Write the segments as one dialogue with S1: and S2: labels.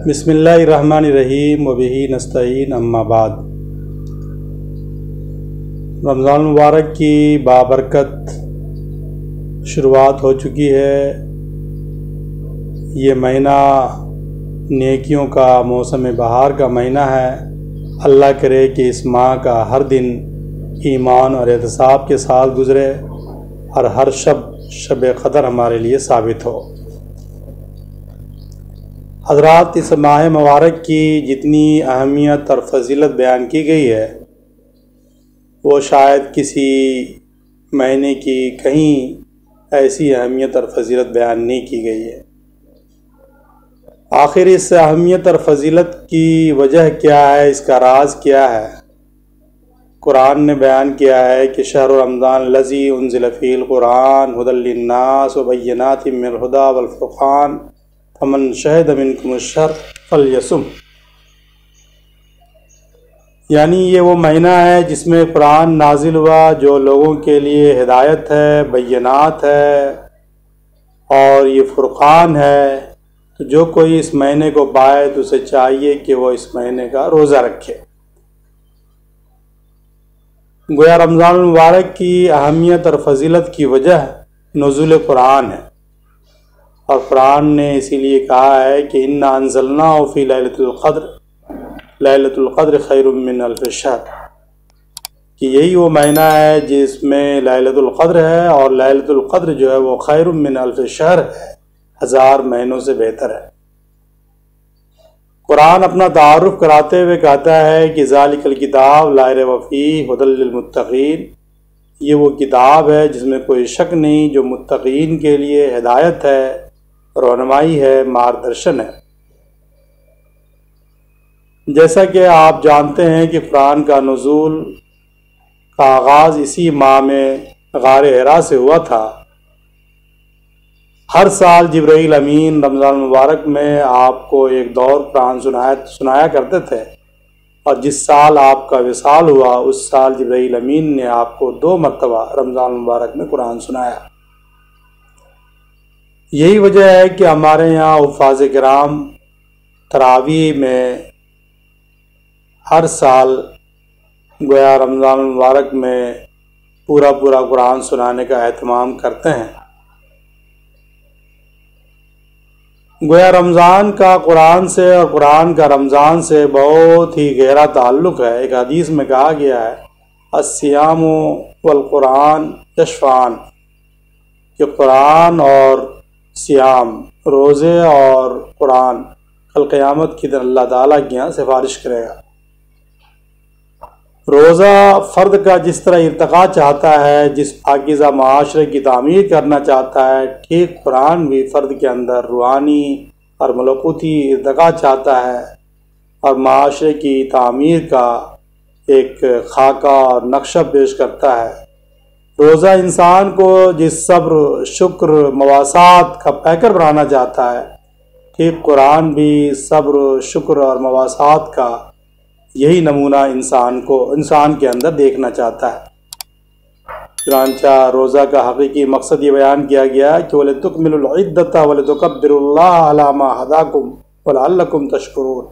S1: بسم اللہ الرحمن الرحیم وبہ نستعین اما بعد۔ رمضان المبارک کی بابرکت شروعات ہو چکی ہے۔ یہ مہینہ نیکیوں کا، موسم بہار کا مہینہ ہے۔ اللہ کرے کہ اس ماہ کا ہر دن ایمان اور احتساب کے ساتھ گزرے اور ہر شب قدر ہمارے لیے ثابت ہو۔ حضرات، اس ماہ مبارک کی جتنی اہمیت اور فضیلت بیان کی گئی ہے وہ شاید کسی مہینے کی کہیں ایسی اہمیت اور فضیلت بیان نہیں کی گئی ہے۔ آخر اس اہمیت اور فضیلت کی وجہ کیا ہے، اس کا راز کیا ہے؟ قرآن نے بیان کیا ہے کہ شہر رمضان الذی انزل فیہ القرآن ھدی للناس وبینات من الھدی والفرقان فمن شہد منکم الشہر فلیصم۔ یعنی یہ وہ مہینہ ہے جس میں قرآن نازل ہوا، جو لوگوں کے لیے ہدایت ہے، بینات ہے اور یہ فرقان ہے۔ تو جو کوئی اس مہینے کو پائے تو اسے چاہیے کہ وہ اس مہینے کا روزہ رکھے۔ گویا رمضان المبارک کی اہمیت اور فضیلت کی وجہ نزول قرآن ہے، اور قرآن نے اسی لیے کہا ہے کہ انا انزلناہ فی لیلۃ القدر، لیلۃ القدر خیر من الف شہر، کہ یہی وہ مہینہ ہے جس میں لیلۃ القدر ہے، اور لیلۃ القدر جو ہے وہ خیر من الف شہر ہے، 1000 مہینوں سے بہتر ہے۔ قرآن اپنا تعارف کراتے ہوئے کہتا ہے کہ ذالک الکتاب لا ریب فیہ ھدی للمتقین، یہ وہ کتاب ہے جس میں کوئی شک نہیں، جو متقین کے لیے ہدایت ہے، رہنمائی ہے، مارگدرشن ہے۔ جیسا کہ آپ جانتے ہیں کہ قرآن کا نزول کا آغاز اسی ماہ میں غار حرا سے ہوا تھا۔ ہر سال جبرائیل امین رمضان المبارک میں آپ کو ایک دور قرآن سنایا کرتے تھے، اور جس سال آپ کا وصال ہوا اس سال جبرائیل امین نے آپ کو 2 مرتبہ رمضان المبارک میں قرآن سنایا۔ یہی وجہ ہے کہ ہمارے یہاں حفاظ کرام تراویح میں ہر سال گویا رمضان المبارک میں پورا قرآن سنانے کا اہتمام کرتے ہیں۔ گویا رمضان کا قرآن سے اور قرآن کا رمضان سے بہت ہی گہرا تعلق ہے۔ ایک حدیث میں کہا گیا ہے الصیام والقرآن یشفعان، کہ قرآن اور صیام، روزے اور قرآن کل قیامت کی دن اللہ تعالیٰ کے یہاں سفارش کرے گا۔ روزہ فرد کا جس طرح ارتقاء چاہتا ہے، جس پاکیزہ معاشرے کی تعمیر کرنا چاہتا ہے، ٹھیک قرآن بھی فرد کے اندر روحانی اور ملکوتی ارتقاء چاہتا ہے اور معاشرے کی تعمیر کا ایک خاکہ اور نقشہ پیش کرتا ہے۔ روزہ انسان کو جس صبر، شکر، مواسات کا پیکر بنانا چاہتا ہے، ٹھیک قرآن بھی صبر، شکر اور مواسات کا یہی نمونہ انسان کے اندر دیکھنا چاہتا ہے۔ چنانچہ روزہ کا حقیقی مقصد یہ بیان کیا گیا کہ وَلِتُكْمِلُوا الْعِدَّةَ وَلِتُكَبِّرُوا اللَّهَ عَلَى مَا هَدَاكُمْ وَلَعَلَّكُمْ تَشْكُرُونَ،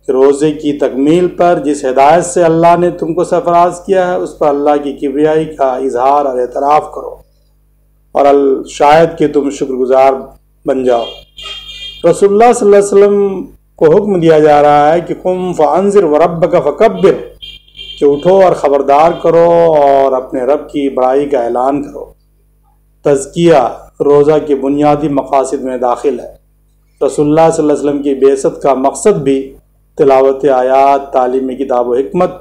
S1: کہ روزے کی تکمیل پر جس ہدایت سے اللہ نے تم کو سرفراز کیا ہے، اس پر اللہ کی کبریائی کا اظہار اور اعتراف کرو، اور شاید کہ تم شکر گزار بن جاؤ۔ رسول اللہ صلی اللہ علیہ وسلم کو حکم دیا جا رہا ہے کہ قم فانذر وربک فکبر، کہ اٹھو اور خبردار کرو اور اپنے رب کی بڑائی کا اعلان کرو۔ تزکیہ روزہ کے بنیادی مقاصد میں داخل ہے۔ رسول اللہ صلی اللہ علیہ وسلم کی بعثت کا مقصد بھی تلاوت آیات، تعلیم کتاب و حکمت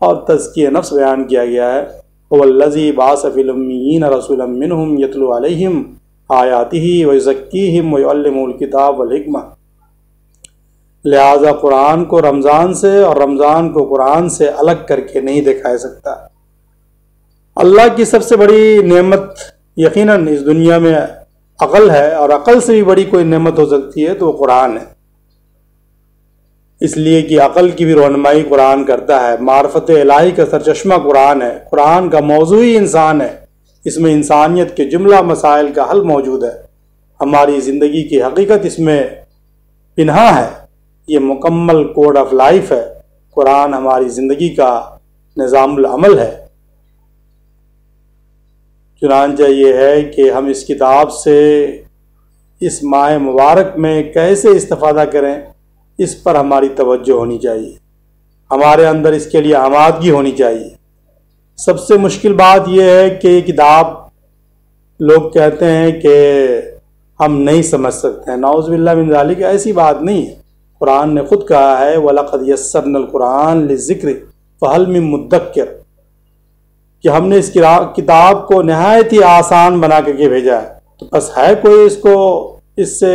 S1: اور تزکیہ نفس بیان کیا گیا ہے۔ هو الذی بعث فی الامیین رسولا منہم یتلو علیہم آیاتہ ویزکیہم ویعلمہم الکتاب والحکمہ۔ لہذا قرآن کو رمضان سے اور رمضان کو قرآن سے الگ کر کے نہیں دکھا سکتا۔ اللہ کی سب سے بڑی نعمت یقیناً اس دنیا میں عقل ہے، اور عقل سے بھی بڑی کوئی نعمت ہو سکتی ہے تو وہ قرآن ہے، اس لیے کہ عقل کی بھی رہنمائی قرآن کرتا ہے۔ معرفت الہی کا سرچشمہ قرآن ہے۔ قرآن کا موضوع ہی انسان ہے، اس میں انسانیت کے جملہ مسائل کا حل موجود ہے۔ ہماری زندگی کی حقیقت اس میں پنہا ہے، یہ مکمل کوڈ آف لائف ہے۔ قرآن ہماری زندگی کا نظام العمل ہے۔ چنانچہ یہ ہے کہ ہم اس کتاب سے اس ماہ مبارک میں کیسے استفادہ کریں، اس پر ہماری توجہ ہونی چاہیے، ہمارے اندر اس کے لیے آمادگی ہونی چاہیے۔ سب سے مشکل بات یہ ہے کہ یہ کتاب لوگ کہتے ہیں کہ ہم نہیں سمجھ سکتے ہیں۔ نعوذ باللہ من ذالک، ایسی بات نہیں ہے۔ قرآن نے خود کہا ہے وَلَقَدْ يَسَّرْنَا الْقُرْآنَ لِلذِّكْرِ فَهَلْ مِن مُدَّكِّرٍ، کہ ہم نے اس کتاب کو نہایت ہی آسان بنا کر کے بھیجا ہے، تو بس ہے کوئی اس سے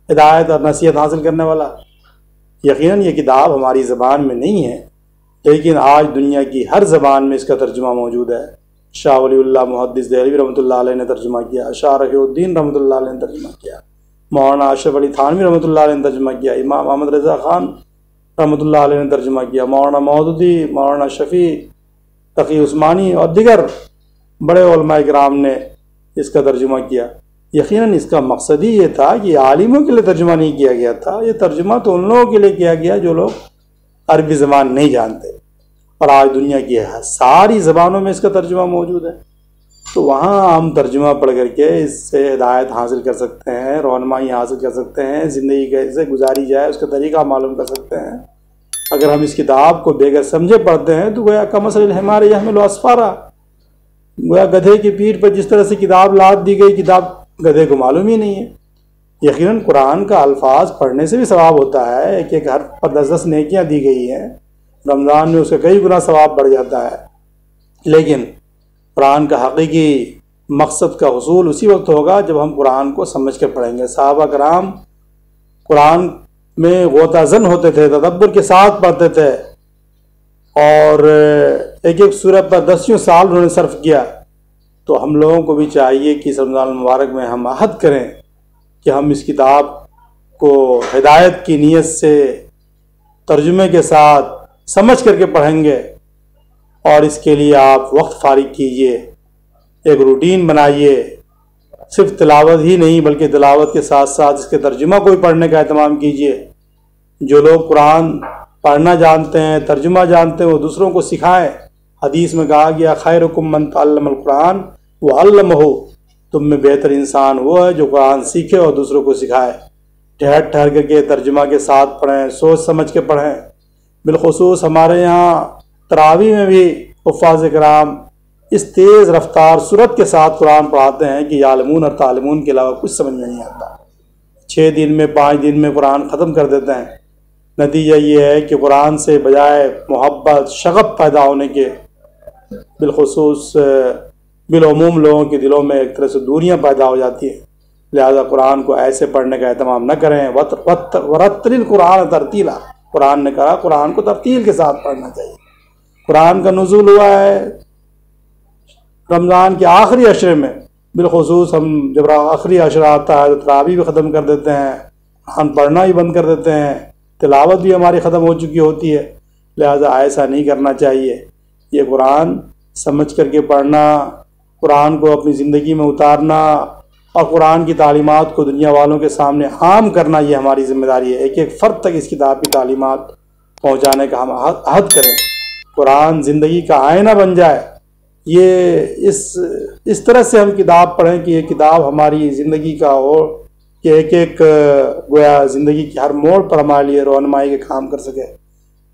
S1: ہدایت اور نصیحت حاصل کرنے والا؟ یقیناً یہ کتاب ہماری زبان میں نہیں ہے، لیکن آج دنیا کی ہر زبان میں اس کا ترجمہ موجود ہے۔ شاہ ولی اللہ محدث دہلوی رحمۃ اللہ علیہ نے ترجمہ کیا، شاہ رفیع الدین رحمۃ اللہ علیہ نے ترجمہ کیا، مولانا اشرف علی تھانوی رحمۃ اللہ علیہ نے ترجمہ کیا، امام احمد رضا خان رحمۃ اللہ علیہ نے ترجمہ کیا، مولانا مودودی، مولانا شفیع، تقی عثمانی اور دیگر بڑے علماء کرام نے اس کا ترجمہ کیا۔ یقیناً اس کا مقصد ہی یہ تھا کہ عالموں کے لیے ترجمہ نہیں کیا گیا تھا، یہ ترجمہ تو ان لوگوں کے لیے کیا گیا جو لوگ عربی زبان نہیں جانتے، اور آج دنیا کی ساری زبانوں میں اس کا ترجمہ موجود ہے، تو وہاں ہم ترجمہ پڑھ کر کے اس سے ہدایت حاصل کر سکتے ہیں، رہنمائی حاصل کر سکتے ہیں، زندگی کیسے گزاری جائے اس کا طریقہ معلوم کر سکتے ہیں۔ اگر ہم اس کتاب کو بغیر سمجھے پڑھتے ہیں تو گویا کمثل الحمار یحمل اسفارا، گویا گدھے کی پیٹھ پر جس طرح سے کتاب لاد دی گئی، کتاب گدھے کو معلوم ہی نہیں ہے۔ یقیناً قرآن کا الفاظ پڑھنے سے بھی ثواب ہوتا ہے، ایک ایک حرف پر 10 نیکیاں دی گئی ہیں، رمضان میں اس کا کئی گنا ثواب بڑھ جاتا ہے، لیکن قرآن کا حقیقی مقصد کا حصول اسی وقت ہوگا جب ہم قرآن کو سمجھ کر پڑھیں گے۔ صحابہ کرام قرآن میں غوطہ زن ہوتے تھے، تدبر کے ساتھ پڑھتے تھے، اور ایک ایک سورت پر 10 سال انہوں نے صرف کیا۔ تو ہم لوگوں کو بھی چاہیے کہ اس رمضان المبارک میں ہم عہد کریں کہ ہم اس کتاب کو ہدایت کی نیت سے ترجمے کے ساتھ سمجھ کر کے پڑھیں گے، اور اس کے لیے آپ وقت فارغ کیجئے، ایک روٹین بنائیے، صرف تلاوت ہی نہیں بلکہ تلاوت کے ساتھ ساتھ اس کے ترجمہ کو بھی پڑھنے کا اہتمام کیجئے۔ جو لوگ قرآن پڑھنا جانتے ہیں، ترجمہ جانتے ہیں، وہ دوسروں کو سکھائیں۔ حدیث میں کہا گیا خیرکم من تعلم القرآن وعلمہ، تم میں بہتر انسان وہ ہے جو قرآن سیکھے اور دوسروں کو سکھائے۔ ٹھہر ٹھہر کر کے ترجمہ کے ساتھ پڑھیں، سوچ سمجھ کے پڑھیں۔ بالخصوص ہمارے یہاں تراویح میں بھی حفاظ کرام اس تیز رفتار سرعت کے ساتھ قرآن پڑھاتے ہیں کہ یعلمون اور تعلمون کے علاوہ کچھ سمجھ میں نہیں آتا۔ 6 دن میں 5 دن میں قرآن ختم کر دیتے ہیں۔ نتیجہ یہ ہے کہ قرآن سے بجائے محبت، شغف پیدا ہونے کے، بالخصوص بالعموم لوگوں کے دلوں میں ایک طرح سے دوریاں پیدا ہو جاتی ہیں۔ لہذا قرآن کو ایسے پڑھنے کا اہتمام نہ کریں۔ ورتل القرآن ترتیلا، قرآن نے کہا قرآن کو ترتیل کے ساتھ پڑھنا چاہیے۔ قرآن کا نزول ہوا ہے رمضان کے آخری عشرے میں، بالخصوص ہم جب آخری عشرہ آتا ہے تو تراویح بھی ختم کر دیتے ہیں، قرآن پڑھنا بھی بند کر دیتے ہیں، تلاوت بھی ہماری ختم ہو چکی ہوتی ہے۔ لہذا ایسا نہیں کرنا چاہیے۔ یہ قرآن سمجھ کر کے پڑھنا، قرآن کو اپنی زندگی میں اتارنا اور قرآن کی تعلیمات کو دنیا والوں کے سامنے عام کرنا، یہ ہماری ذمہ داری ہے۔ ایک ایک فرد تک اس کتاب کی تعلیمات پہنچانے کا ہم عہد کریں۔ قرآن زندگی کا آئینہ بن جائے۔ یہ اس طرح سے ہم کتاب پڑھیں کہ یہ کتاب ہماری زندگی کا ہو، کہ ایک ایک گویا زندگی کے ہر موڑ پر ہمارے لیے رہنمائی کے کام کر سکے۔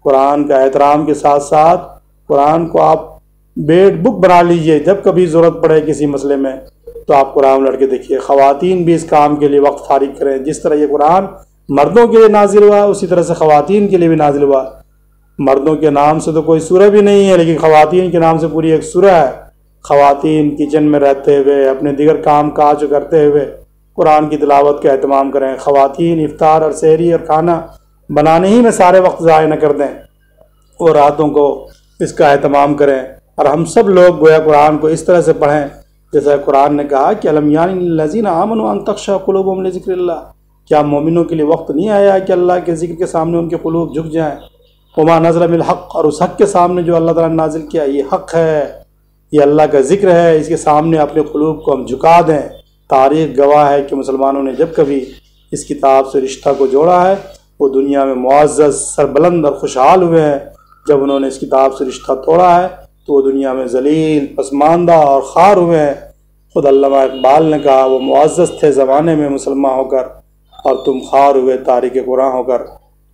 S1: قرآن کا احترام کے ساتھ ساتھ قرآن کو آپ بیڈ بک بنا لیجئے، جب کبھی ضرورت پڑے کسی مسئلے میں تو آپ قرآن لڑ کے دیکھیے۔ خواتین بھی اس کام کے لیے وقت فارغ کریں۔ جس طرح یہ قرآن مردوں کے لیے نازل ہوا اسی طرح سے خواتین کے لیے بھی نازل ہوا۔ مردوں کے نام سے تو کوئی سورہ بھی نہیں ہے، لیکن خواتین کے نام سے پوری ایک سورہ ہے۔ خواتین کچن میں رہتے ہوئے، اپنے دیگر کام کاج کرتے ہوئے قرآن کی تلاوت کا اہتمام کریں۔ خواتین افطار اور سحری اور کھانا بنانے ہی میں سارے وقت ضائع نہ کر دیں، اور راتوں کو اس کا اہتمام کریں۔ اور ہم سب لوگ گویا قرآن کو اس طرح سے پڑھیں جیسا قرآن نے کہا کہ الم یعن للذین آمنوا ان تخشع قلوبهم لذکر اللہ، کیا مومنوں کے لیے وقت نہیں آیا کہ اللہ کے ذکر کے سامنے ان کے قلوب جھک جائیں؟ وما نزل من الحق، اور اس حق کے سامنے جو اللہ تعالیٰ نے نازل کیا یہ حق ہے، یہ اللہ کا ذکر ہے، اس کے سامنے اپنے قلوب کو ہم جھکا دیں۔ تاریخ گواہ ہے کہ مسلمانوں نے جب کبھی اس کتاب سے رشتہ کو جوڑا ہے وہ دنیا میں معزز، سربلند اور خوشحال ہوئے ہیں۔ جب انہوں نے اس کتاب سے رشتہ توڑا ہے تو وہ دنیا میں ذلیل، پسماندہ اور خوار ہوئے ہیں۔ خود علامہ اقبال نے کہا وہ معزز تھے زمانے میں مسلمان ہو کر اور تم خوار ہوئے تارک قرآن ہو کر۔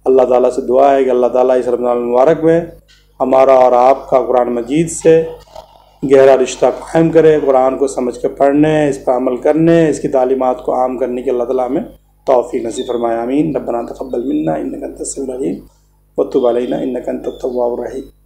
S1: اللہ تعالیٰ سے دعا ہے کہ اللہ تعالیٰ اس رمضان المبارک میں ہمارا اور آپ کا قرآن مجید سے گہرا رشتہ قائم کرے، قرآن کو سمجھ کے پڑھنے، اس پر عمل کرنے، اس کی تعلیمات کو عام کرنے کی اللہ تعالیٰ ہمیں توفیق نصیب فرمائے۔ آمین۔ ربنا تقبل منا انک انت السمیع العلیم وتب علینا انک انت التواب الرحیم۔